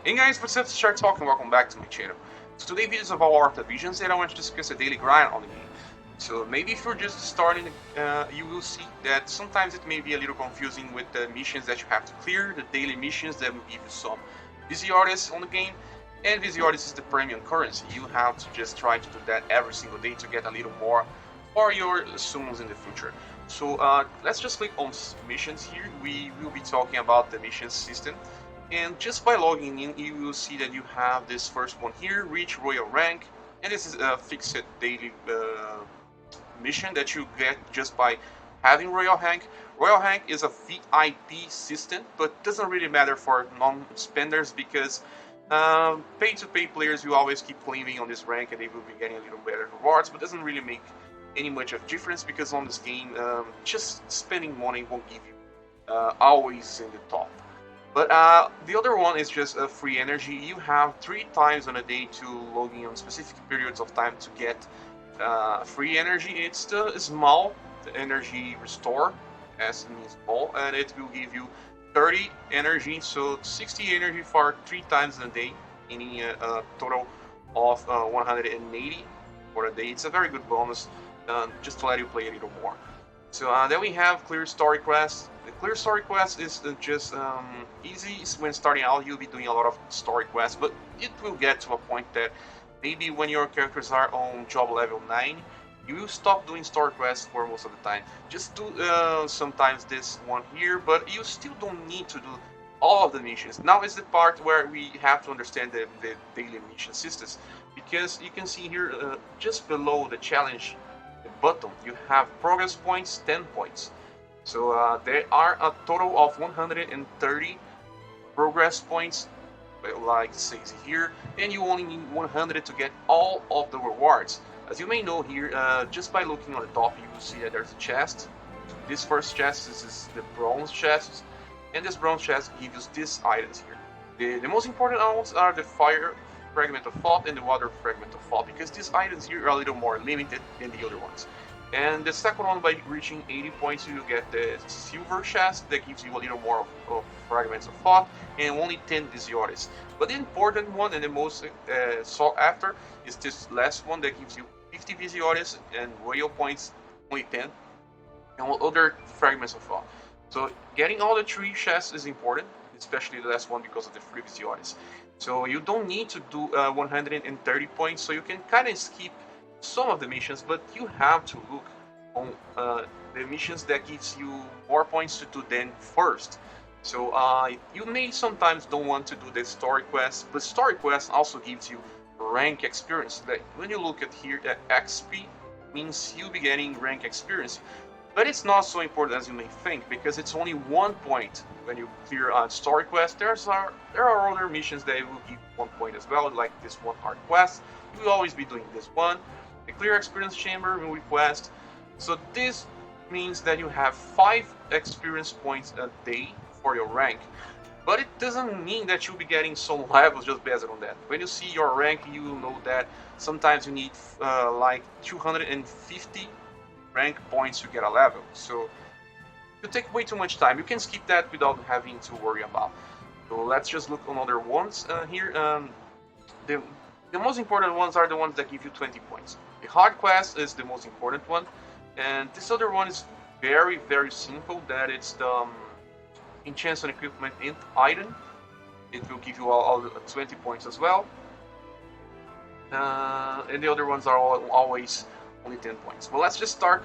Hey guys, what's up? It's Shark Talk and welcome back to my channel. So today's video is about our divisions and I want to discuss a daily grind on the game. So maybe if you're just starting, you will see that sometimes it may be a little confusing with the missions that you have to clear, the daily missions that will give you some VZRs on the game. And VZRs is the premium currency. You have to just try to do that every single day to get a little more for your summons in the future. So let's just click on missions here. We will be talking about the mission system. And just by logging in, you will see that you have this first one here, reach royal rank, and this is a fixed daily mission that you get just by having royal rank. Royal rank is a VIP system, but doesn't really matter for non-spenders because pay-to-pay players will always keep claiming on this rank and they will be getting a little better rewards, but doesn't really make any much of difference because on this game, just spending money won't give you always in the top. But the other one is just free energy. You have 3 times on a day to log in on specific periods of time to get free energy. It's the small energy restore, as it means small, and it will give you 30 energy, so 60 energy for 3 times in a day, meaning a total of 180 for a day. It's a very good bonus, just to let you play a little more. So then we have clear story quests. The clear story quest is just easy. When starting out, you'll be doing a lot of story quests, but it will get to a point that maybe when your characters are on job level 9, you will stop doing story quests for most of the time. Just do sometimes this one here, but you still don't need to do all of the missions. Now is the part where we have to understand the daily mission systems, because you can see here just below the challenge button, you have progress points, 10 points. So there are a total of 130 progress points, like it says here, and you only need 100 to get all of the rewards. As you may know here, just by looking on the top, you will see that there's a chest. This first chest is the bronze chest, and this bronze chest gives you these items here. The most important ones are the fire fragment of thought and the water fragment of thought, because these items here are a little more limited than the other ones. And the second one, by reaching 80 points, you get the silver chest that gives you a little more of fragments of thought and only 10 Visiores. But the important one and the most sought after is this last one that gives you 50 Visiores and royal points, only 10, and other fragments of thought. So getting all the 3 chests is important, especially the last one because of the free Visiores. So you don't need to do 130 points, so you can kind of skip some of the missions, but you have to look on the missions that gives you more points to do than first. So you may sometimes don't want to do the story quests, but story quests also gives you rank experience. Like when you look at here, that XP means you'll be getting rank experience. But it's not so important as you may think, because it's only 1 point when you clear a story quest. There are other missions that will give 1 point as well, like this one hard quest. You will always be doing this one. The clear experience chamber will request. So this means that you have 5 experience points a day for your rank. But it doesn't mean that you'll be getting some levels just based on that. When you see your rank, you will know that sometimes you need like 250 rank points to get a level. So you take way too much time. You can skip that without having to worry about. So let's just look on other ones here. The most important ones are the ones that give you 20 points. The hard quest is the most important one, and this other one is very, very simple. That it's the enchants on equipment int item. It will give you all 20 points as well. And the other ones are always only 10 points. But let's just start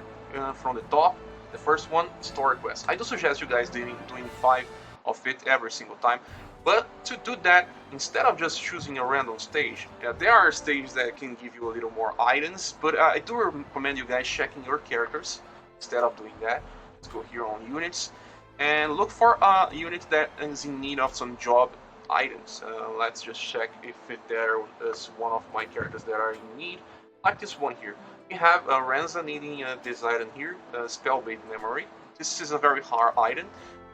from the top. The first one, story quest. I do suggest you guys doing 5 of it every single time. But to do that, instead of just choosing a random stage, there are stages that can give you a little more items, but I do recommend you guys checking your characters instead of doing that. Let's go here on units and look for a unit that is in need of some job items. Let's just check if there is one of my characters that are in need, like this one here. We have Renza needing this item here, Spellbait Memory. This is a very hard item,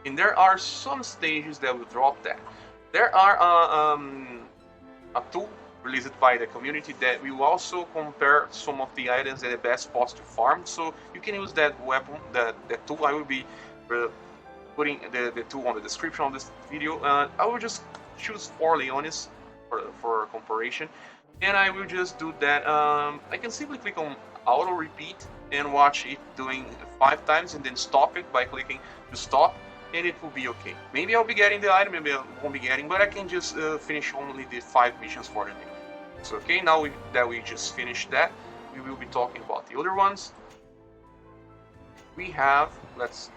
and there are some stages that will drop that. There are a tool released by the community that will also compare some of the items at the best spots to farm, so you can use that weapon, that tool. I will be putting the tool on the description of this video. I will just choose 4 Leones for comparison, and I will just do that. I can simply click on auto repeat and watch it doing 5 times and then stop it by clicking to stop, and it will be okay. Maybe I'll be getting the item, maybe I won't be getting, but I can just finish only the 5 missions for the day. So okay, now that we just finished that, we will be talking about the other ones. We have, let's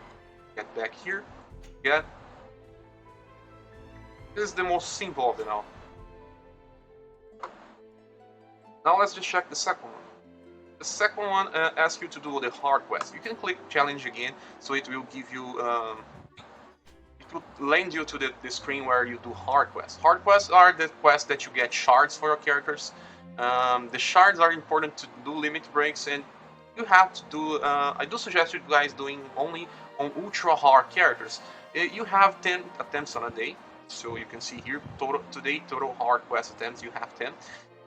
get back here. Yeah, this is the most simple of them all. Now let's just check the second one. The second one asks you to do the hard quest. You can click challenge again, so it will give you, it will land you to the screen where you do hard quests. Hard quests are the quests that you get shards for your characters. The shards are important to do limit breaks, and you have to do, I do suggest you guys doing only on ultra hard characters. You have 10 attempts on a day, so you can see here, total hard quest attempts, you have 10.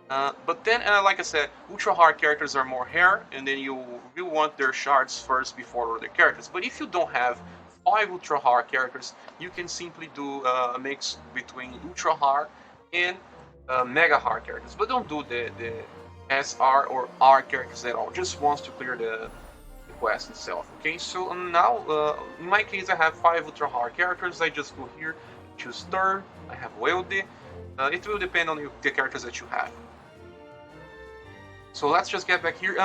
But then, like I said, ultra hard characters are more rare, and then you will want their shards first before other characters. But if you don't have 5 ultra hard characters, you can simply do a mix between ultra hard and mega hard characters. But don't do the SR or R characters at all, just once to clear the quest itself. Okay, so now, in my case, I have 5 ultra hard characters. I just go here, choose turn, I have WotV. It will depend on the characters that you have. So let's just get back here.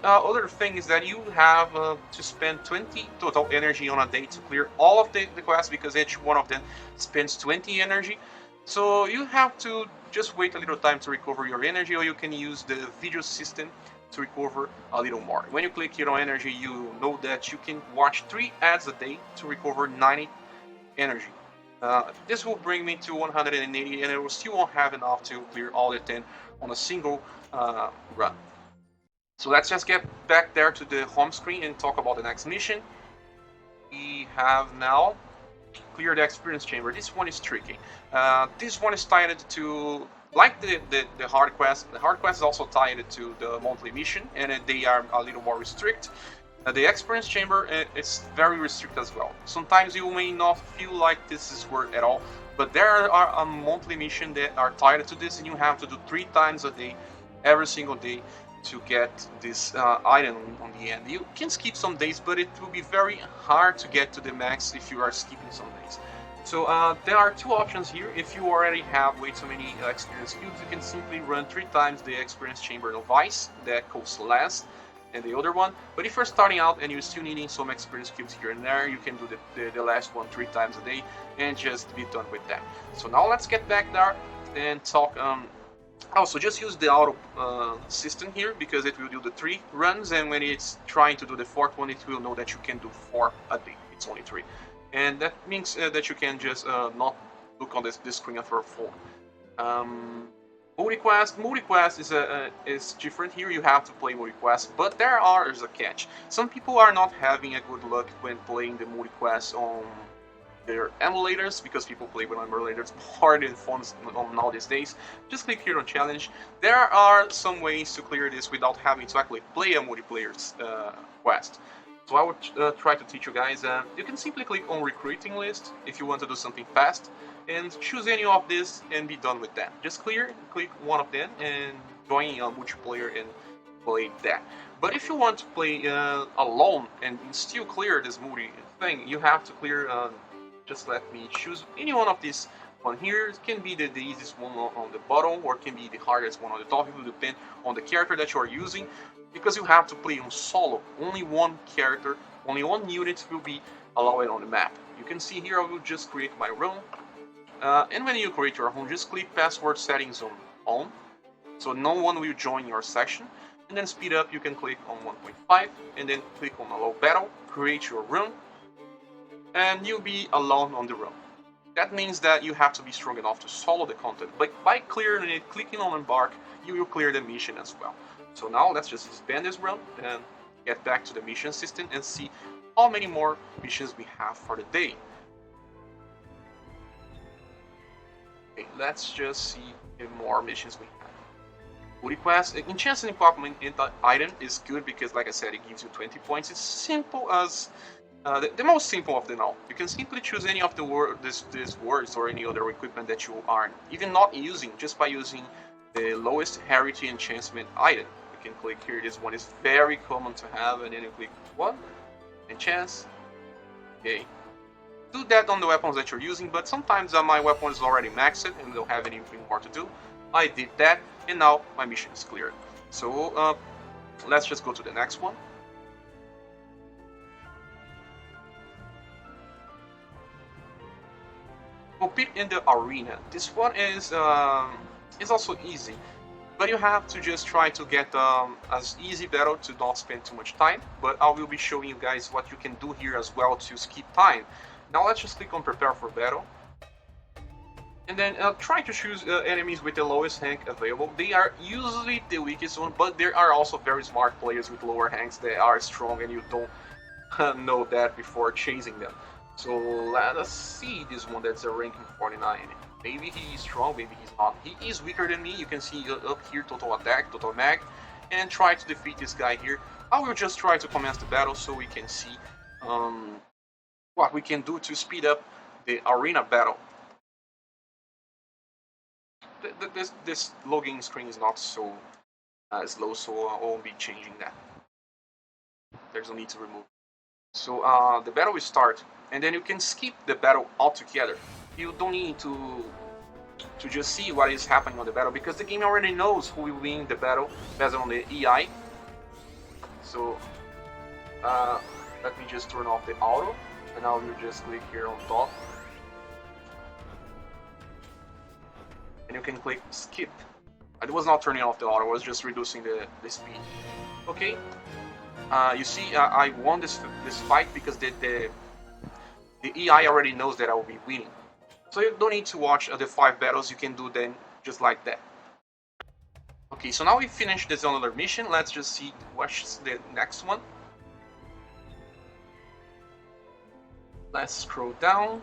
Other thing is that you have to spend 20 total energy on a day to clear all of the quests, because each one of them spends 20 energy. So you have to just wait a little time to recover your energy, or you can use the video system to recover a little more. When you click here on energy, you know that you can watch 3 ads a day to recover 90 energy. This will bring me to 180, and I will still won't have enough to clear all the 10 on a single run. So let's just get back there to the home screen and talk about the next mission. We have now clear the experience chamber. This one is tricky. This one is tied to, like the hard quest. The hard quest is also tied to the monthly mission, and they are a little more restricted. The experience chamber is very restricted as well. Sometimes you may not feel like this is worth at all, but there are a monthly mission that are tied to this, and you have to do 3 times a day, every single day, to get this item on the end. You can skip some days, but it will be very hard to get to the max if you are skipping some days. So there are 2 options here. If you already have way too many experience cubes, you can simply run 3 times the experience chamber novice, that costs less than the other one. But if you're starting out and you're still needing some experience cubes here and there, you can do the last one 3 times a day and just be done with that. So now let's get back there and talk. Also, just use the auto system here, because it will do the 3 runs, and when it's trying to do the 4th one, it will know that you can do 4 a day. It's only 3, and that means that you can just not look on this screen for 4. Multi-quest is different here. You have to play multi-quest, but there's a catch. Some people are not having a good luck when playing the multi-quest on their emulators, because people play with emulators more than phones on these days. Just click here on challenge. There are some ways to clear this without having to actually play a multiplayer quest. So I would try to teach you guys. You can simply click on recruiting list if you want to do something fast, and choose any of this and be done with that. Just click one of them and join a multiplayer and play that. But if you want to play alone and still clear this multi thing, you have to clear. Just let me choose any one of these one here. It can be the easiest one on the bottom, or it can be the hardest one on the top. It will depend on the character that you are using, because you have to play on solo. Only one character, only one unit will be allowed on the map. You can see here I will just create my room. And when you create your home, just click password settings on, so no one will join your section. And then speed up, you can click on 1.5 and then click on allow battle, create your room, and you'll be alone on the room. That means that you have to be strong enough to solo the content, but by clearing it, clicking on embark, you will clear the mission as well. So now let's just expand this room and get back to the mission system and see how many more missions we have for the day. Okay, let's just see if more missions we have. Multi-quest, enchanted equipment item is good because, like I said, it gives you 20 points. It's simple as The most simple of them all. You can simply choose any of these words or any other equipment that you are even not using just by using the lowest rarity enchantment item. You can click here. This one is very common to have, and then you click one enchants. Okay. Do that on the weapons that you're using, but sometimes my weapon is already maxed and don't have anything more to do. I did that, and now my mission is cleared. So let's just go to the next one. Compete in the arena. This one is also easy, but you have to just try to get as easy battle to not spend too much time. But I will be showing you guys what you can do here as well to skip time. Now let's just click on prepare for battle. And then try to choose enemies with the lowest rank available. They are usually the weakest one, but there are also very smart players with lower ranks that are strong and you don't know that before chasing them. So let us see this one that's a ranking 49. Maybe he is strong, maybe he's not. He is weaker than me. You can see up here total attack, total mag, and try to defeat this guy here. I will just try to commence the battle so we can see what we can do to speed up the arena battle. This login screen is not so slow, so I won't be changing that. There's no need to remove. So the battle will start, and then you can skip the battle altogether. You don't need to just see what is happening on the battle, because the game already knows who will win the battle based on the EI. So let me just turn off the auto, and now you just click here on top. And you can click skip. I was not turning off the auto, I was just reducing the speed. Okay, you see I won this fight because the EI already knows that I will be winning. So you don't need to watch the 5 battles, you can do them just like that. Okay, so now we finished this another mission. Let's just see what's the next one. Let's scroll down.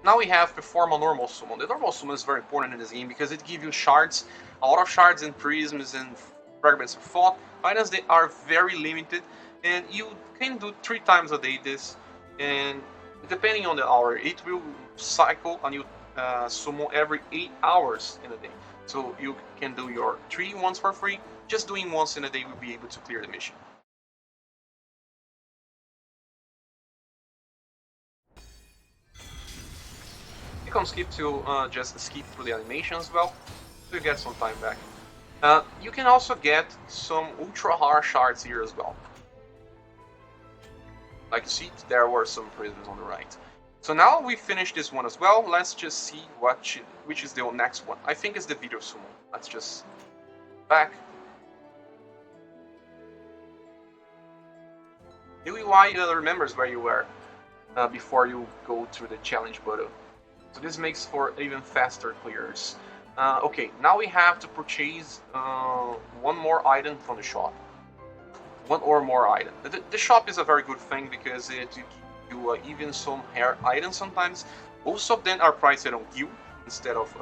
Now we have perform a normal summon. The normal summon is very important in this game because it gives you shards, a lot of shards and prisms and fragments of thought. Items that are very limited, and you can do 3 times a day this, and depending on the hour, it will cycle a new summon every 8 hours in a day. So you can do your 3 once for free. Just doing once in a day will be able to clear the mission. You can skip to just skip through the animation as well, so you get some time back. You can also get some ultra rare shards here as well. Like you see, there were some prisms on the right. So now we finished this one as well. Let's just see which is the next one. I think it's the video summon. Let's just back. The UI remembers where you were before you go through the challenge button. So this makes for even faster clears. Okay, now we have to purchase one more item from the shop. One or more item. The shop is a very good thing because it gives you even some rare items sometimes. Most of them are priced on guild instead of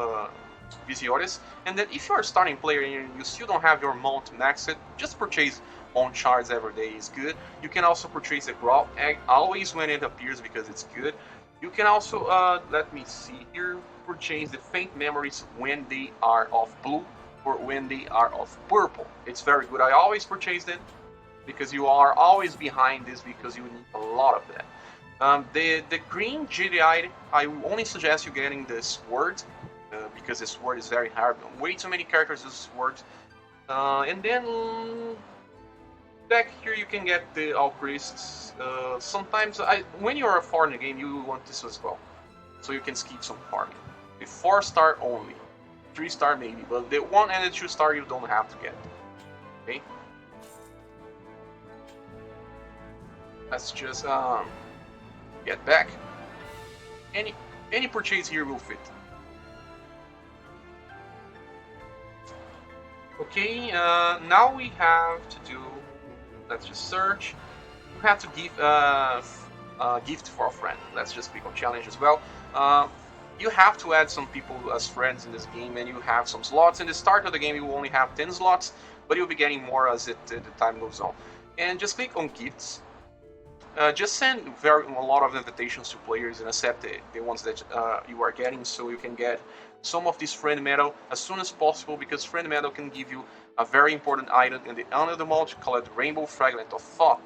Visiores. And then if you're a starting player and you still don't have your mount maxed, just purchase on shards every day is good. You can also purchase a Growl Egg always when it appears because it's good. You can also, let me see here, purchase the Faint Memories when they are of blue or when they are of purple. It's very good. I always purchase them because you are always behind this because you need a lot of that. The green GDI, I only suggest you getting the sword because the sword is very hard. Way too many characters use sword. And then back here you can get the Alchemists. Sometimes, when you're far in the game, you want this as well. So you can skip some farming. The 4-star only. 3-star maybe, but the 1 and the 2-star you don't have to get. Okay? Let's just get back. Any purchase here will fit. Okay, now we have to do, let's just search. You have to give a gift for a friend. Let's just click on challenge as well. You have to add some people as friends in this game, and you have some slots. In the start of the game, you only have 10 slots, but you'll be getting more as the time goes on. and just click on gifts. Just send a lot of invitations to players and accept the ones that you are getting, so you can get some of this friend medal as soon as possible, because friend medal can give you a very important item in the end of the month called Rainbow Fragment of Thought.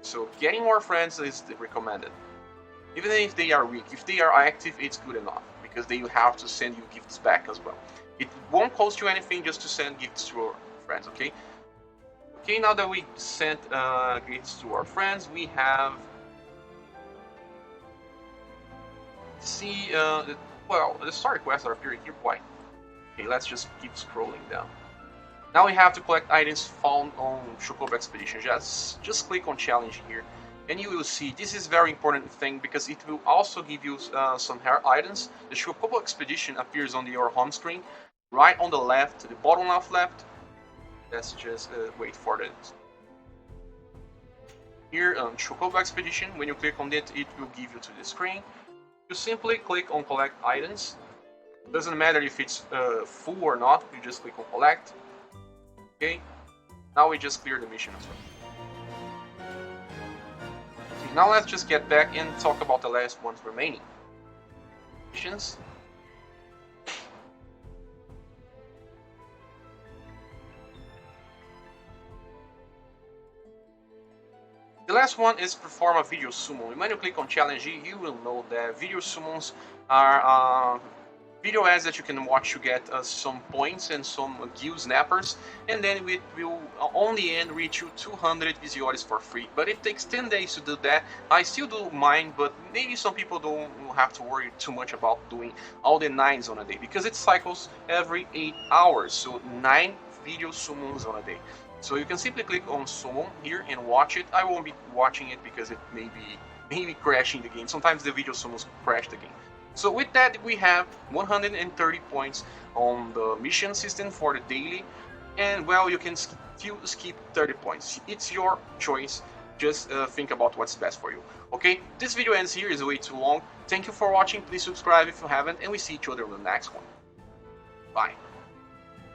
So getting more friends is recommended. Even if they are weak, if they are active, it's good enough, because they will have to send you gifts back as well. It won't cost you anything just to send gifts to your friends, okay? Okay, now that we sent gifts to our friends, we have... well, the story quests are appearing here. Why? Okay, let's just keep scrolling down. Now we have to collect items found on Chocobo Expedition. Just click on challenge here, and you will see this is very important thing, because it will also give you some rare items. The Chocobo Expedition appears on your home screen, right on the left, the bottom left. Let's just wait for it. Here on Chocobo Expedition, when you click on it, it will give you to the screen. You simply click on collect items. Doesn't matter if it's full or not, you just click on collect. Okay, now we just clear the mission as well. Okay, now let's just get back and talk about the last ones remaining. Missions. The last one is perform a video summon. When you click on challenge, you will know that video summons are video ads that you can watch to get some points and some guild snappers, and then it will on the end reach you 200 Visiores for free. But it takes 10 days to do that. I still do mine, but maybe some people don't have to worry too much about doing all the 9s on a day, because it cycles every 8 hours, so 9 video summons on a day. So you can simply click on summon here and watch it. I won't be watching it because it may be crashing the game. Sometimes the video summons crash the game. So with that, we have 130 points on the mission system for the daily, and well, you can still skip 30 points. It's your choice. Just think about what's best for you. Okay, this video ends here. It's way too long. Thank you for watching. Please subscribe if you haven't, and we see each other on the next one. Bye.